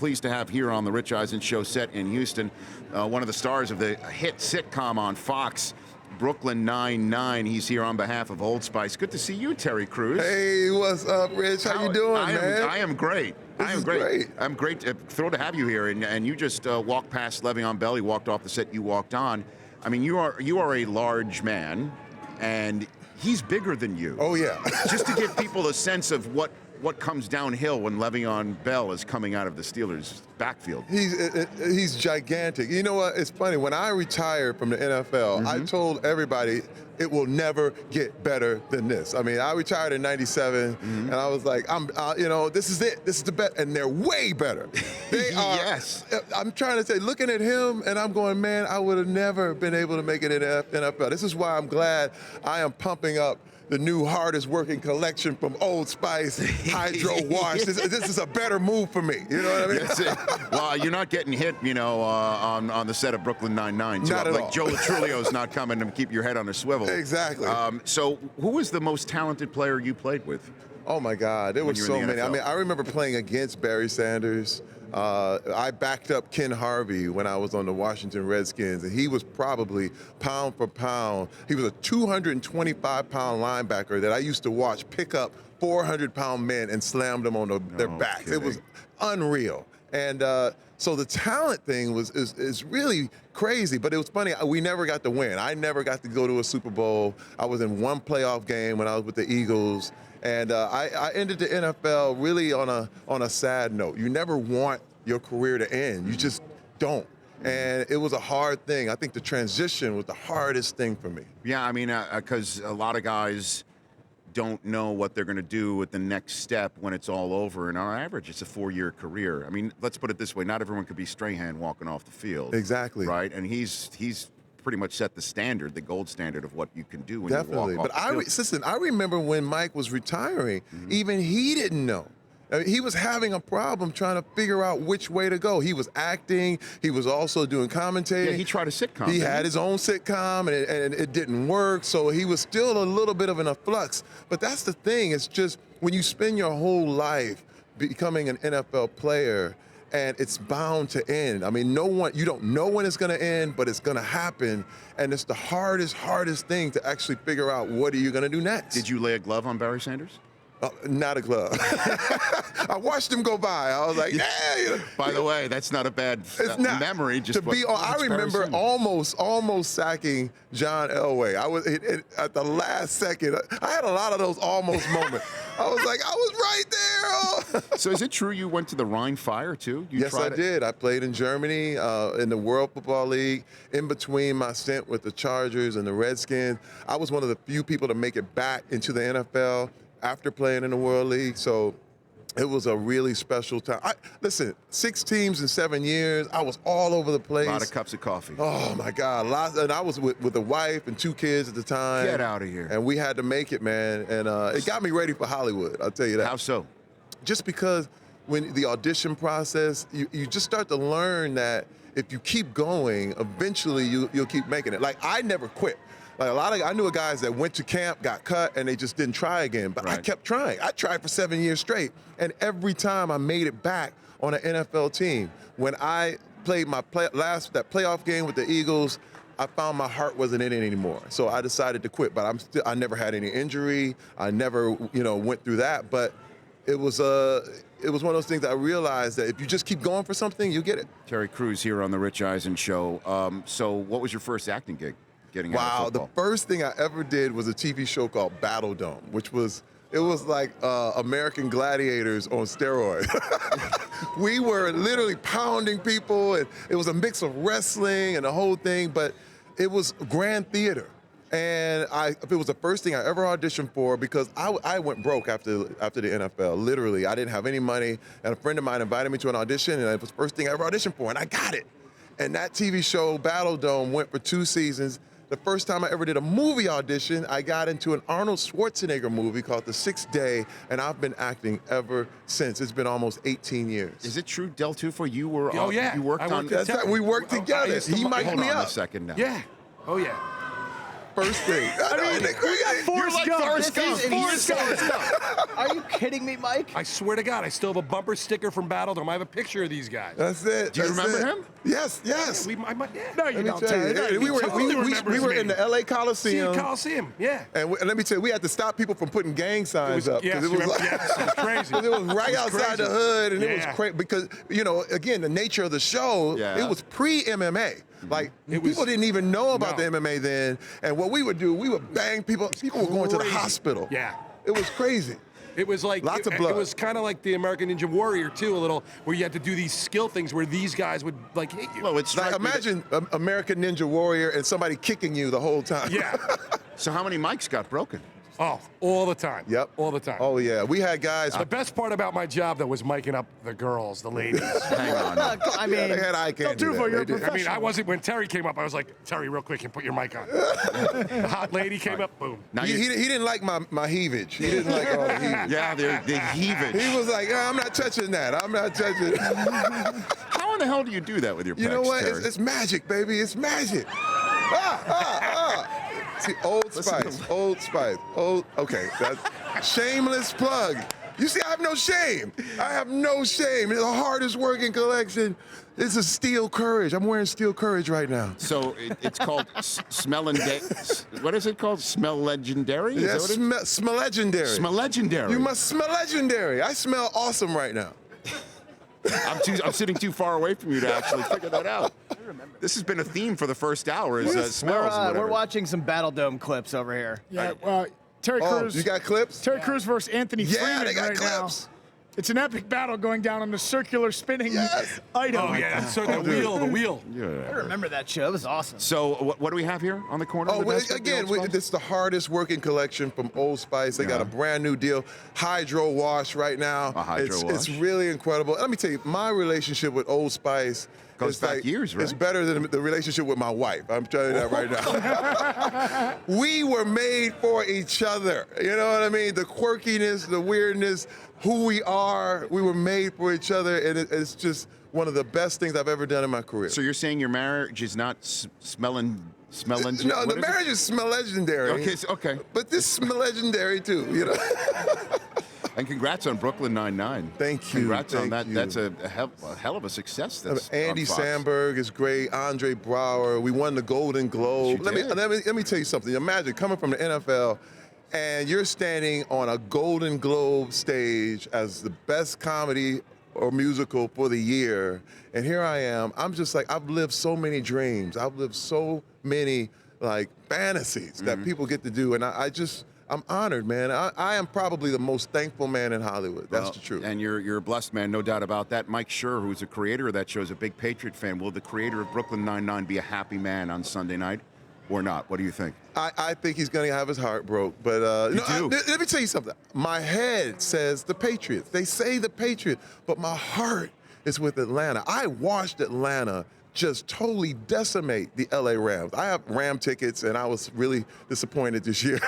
pleased to have here on the Rich Eisen Show set in Houston, one of the stars of the hit sitcom on Fox, Brooklyn Nine-Nine. He's here on behalf of Old Spice. Good to see you, Terry Crews. Hey, what's up, Rich? How you doing, man? I am great. I am great. I'm great. Thrilled to have you here. And you just walked past Le'Veon Bell. He walked off the set. You walked on. I mean, you are a large man, and he's bigger than you. Oh yeah. Just to give people a sense of what comes downhill when Le'Veon Bell is coming out of the Steelers' backfield. He's gigantic. You know what? It's funny. When I retired from the NFL, I told everybody it will never get better than this. I mean, I retired in '97, and I was like, this is it. This is the best, and they're way better. They are. Yes. I'm trying to say, looking at him, and I'm going, man, I would have never been able to make it in the NFL. This is why I'm glad I am pumping up the new hardest working collection from Old Spice Hydro Wash. This is a better move for me. You know what I mean? That's it. Well, you're not getting hit, on the set of Brooklyn Nine-Nine. Not at all. Joe Latrulio's not coming to keep your head on a swivel. Exactly. So who was the most talented player you played with? Oh my God, there were so many. NFL? I mean, I remember playing against Barry Sanders. I backed up Ken Harvey when I was on the Washington Redskins, and he was probably pound for pound. He was a 225-pound linebacker that I used to watch pick up 400-pound men and slam them on their backs. Kidding. It was unreal. And so the talent thing is really crazy, but it was funny. We never got to win. I never got to go to a Super Bowl. I was in one playoff game when I was with the Eagles. And I ended the NFL really on a sad note. You never want your career to end. You just don't. And it was a hard thing. I think the transition was the hardest thing for me. Yeah, I mean, because a lot of guys don't know what they're going to do with the next step when it's all over. And on average, it's a 4-year career. I mean, let's put it this way. Not everyone could be Strahan walking off the field. Exactly. Right? And he's pretty much set the standard, the gold standard of what you can do when Definitely. you walk off the field. Listen, I remember when Mike was retiring, even he didn't know. I mean, he was having a problem trying to figure out which way to go. He was acting. He was also doing commentating. Yeah, he tried a sitcom. He had his own sitcom, and it didn't work. So he was still a little bit of in a flux. But that's the thing. It's just when you spend your whole life becoming an NFL player, and it's bound to end. I mean, you don't know when it's gonna end, but it's gonna happen. And it's the hardest thing to actually figure out what are you gonna do next. Did you lay a glove on Barry Sanders? Not a glove. I watched him go by. I was like, hey. By the way, that's not a bad memory. I remember almost sacking John Elway. I was at the last second. I had a lot of those almost moments. I was like, I was right there. So is it true you went to the Rhine Fire too? Yes, I did. I played in Germany in the World Football League. In between my stint with the Chargers and the Redskins, I was one of the few people to make it back into the NFL after playing in the World League. So it was a really special time. Listen, 6 teams in 7 years. I was all over the place. A lot of cups of coffee. Oh my God, lots. And I was with a wife and 2 kids at the time. Get out of here. And we had to make it, man. And it got me ready for Hollywood, I'll tell you that. How so? Just because when the audition process, you just start to learn that if you keep going, eventually you'll keep making it. Like, I never quit. Like I knew guys that went to camp, got cut, and they just didn't try again. But I kept trying. I tried for 7 years straight, and every time I made it back on an NFL team. When I played my that playoff game with the Eagles, I found my heart wasn't in it anymore. So I decided to quit. But I never had any injury. I never went through that. But it was one of those things that I realized that if you just keep going for something, you get it. Terry Crews here on the Rich Eisen Show. So what was your first acting gig? Wow, the first thing I ever did was a TV show called Battle Dome, which was like American Gladiators on steroids. We were literally pounding people, and it was a mix of wrestling and the whole thing, but it was grand theater. And it was the first thing I ever auditioned for because I went broke after the NFL. Literally, I didn't have any money, and a friend of mine invited me to an audition, and it was the first thing I ever auditioned for, and I got it. And that TV show, Battle Dome, went for 2 seasons. The first time I ever did a movie audition, I got into an Arnold Schwarzenegger movie called The Sixth Day, and I've been acting ever since. It's been almost 18 years. Is it true, Del Tufo, you were yeah. you worked on... That's right. We worked together. He mic'd me Hold on up. a second now. Yeah. Oh, yeah. First thing. I mean, we got Forrest Gump. Forrest Gump. Forrest Gump. Are you kidding me, Mike? I swear to God, I still have a bumper sticker from Battle Dome. I have a picture of these guys. That's it. Do you remember him? Yes. Yeah. No, you Let me don't, tell Terry. you, No, you we were totally remembers we were me. in the L.A. Coliseum. Coliseum, yeah. And let me tell you, we had to stop people from putting gang signs up. Yes, it was like, yes, it was crazy. it was right It was outside crazy. the hood, and it was Yeah. crazy because, again, the nature of the show, it was pre-MMA. Like, people didn't even know about the MMA then, and what we would do, we would bang people. People were going to the Crazy. hospital. Yeah. It was crazy. It was like Lots of blood. It was kind of like the American Ninja Warrior too, a little, where you had to do these skill things where these guys would like hit you. Well, it's Like, imagine American Ninja Warrior and somebody kicking you the whole time. Yeah. So how many mics got broken? Oh, all the time. Yep. All the time. Oh, yeah. We had guys. The best part about my job, though, was miking up the girls, the ladies. Hang on. I mean, They had eye candy. do for there. your They did. I mean, I wasn't, when Terry came up, I was like, Terry, real quick, and put your mic on. The hot lady came up, boom. Now He didn't like my heavage. He didn't like all the heavage. yeah, the heavage. He was like, I'm not touching that. I'm not touching it. How in the hell do you do that with your pecs, You know what? Terry? It's magic, baby. It's magic. See, Old Spice. Okay, that's shameless plug. You see, I have no shame. I have no shame. It's the hardest working collection. It's a Steel Courage. I'm wearing Steel Courage right now. So it's called what is it called? Smell Legendary? Yeah, Is that what it smell legendary. Smell Legendary. You must smell legendary. I smell awesome right now. I'm sitting too far away from you to actually figure that out. This has been a theme for the first hour, is smells. and we're whatever. watching some Battle Dome clips over here. Yeah, well, Terry Crews. You got clips? Terry Crews versus Anthony Yeah, Freeman they got right clips. now. It's an epic battle going down on the circular spinning item. Oh, yeah, that's so the wheel. I remember that show. It was awesome. So what do we have here on the corner? Oh, of the well, desk of the again, Old Spice? this is the hardest working collection from Old Spice. They got a brand new deal, Hydro Wash right now. A Hydro It's Wash. really incredible. Let me tell you, my relationship with Old Spice Goes is back like, years, right? It's better than the relationship with my wife. I'm telling you that right now. We were made for each other. You know what I mean? The quirkiness, the weirdness, who we are, we were made for each other, and it's just one of the best things I've ever done in my career. So you're saying your marriage is not smelling? No, the marriage is smell legendary. Okay. But this smell legendary too, you know. And congrats on Brooklyn Nine-Nine. Thank you. Congrats on thank that. you. That's a hell of a success. That's Andy on Fox. Samberg is great. Andre Brower. We won the Golden Globe. You Let did. me tell you something. Imagine coming from the NFL, and you're standing on a Golden Globe stage as the best comedy or musical for the year, and here I am. I'm just like, I've lived so many dreams. I've lived so many like fantasies that people get to do, and I'm honored, man. I am probably the most thankful man in Hollywood. That's the truth. And you're a blessed man, no doubt about that. Mike Schur, who's the creator of that show, is a big Patriot fan. Will the creator of Brooklyn Nine-Nine be a happy man on Sunday night or not? What do you think? I think he's going to have his heart broke. But let me tell you something. My head says the Patriots. They say the Patriots, but my heart is with Atlanta. I watched Atlanta just totally decimate the LA Rams. I have Ram tickets, and I was really disappointed this year.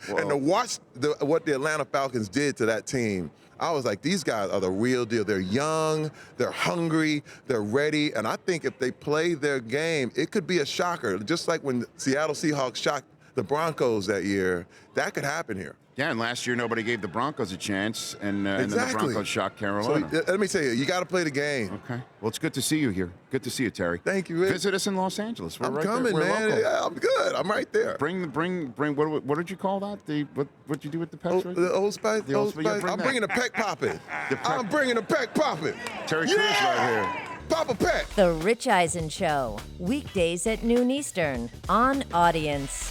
And to watch what the Atlanta Falcons did to that team, I was like, these guys are the real deal. They're young, they're hungry, they're ready, and I think if they play their game, it could be a shocker. Just like when the Seattle Seahawks shocked the Broncos that year, that could happen here. Yeah, and last year nobody gave the Broncos a chance, and then the Exactly. Broncos shocked Carolina. So let me tell you got to play the game. Okay. Well, it's good to see you here. Good to see you, Terry. Thank you, Rick. Visit us in Los Angeles. We're I'm right coming, there. We're man. local. Yeah, I'm good. I'm right there. Bring. What did you call that? What'd you do with the pets? The Old Spice. The Old Spice. Yeah, bring I'm that. bringing the peck poppin'. I'm bringing the peck poppin'. Terry Crews right here. Papa Peck. The Rich Eisen Show, weekdays at noon Eastern on Audience.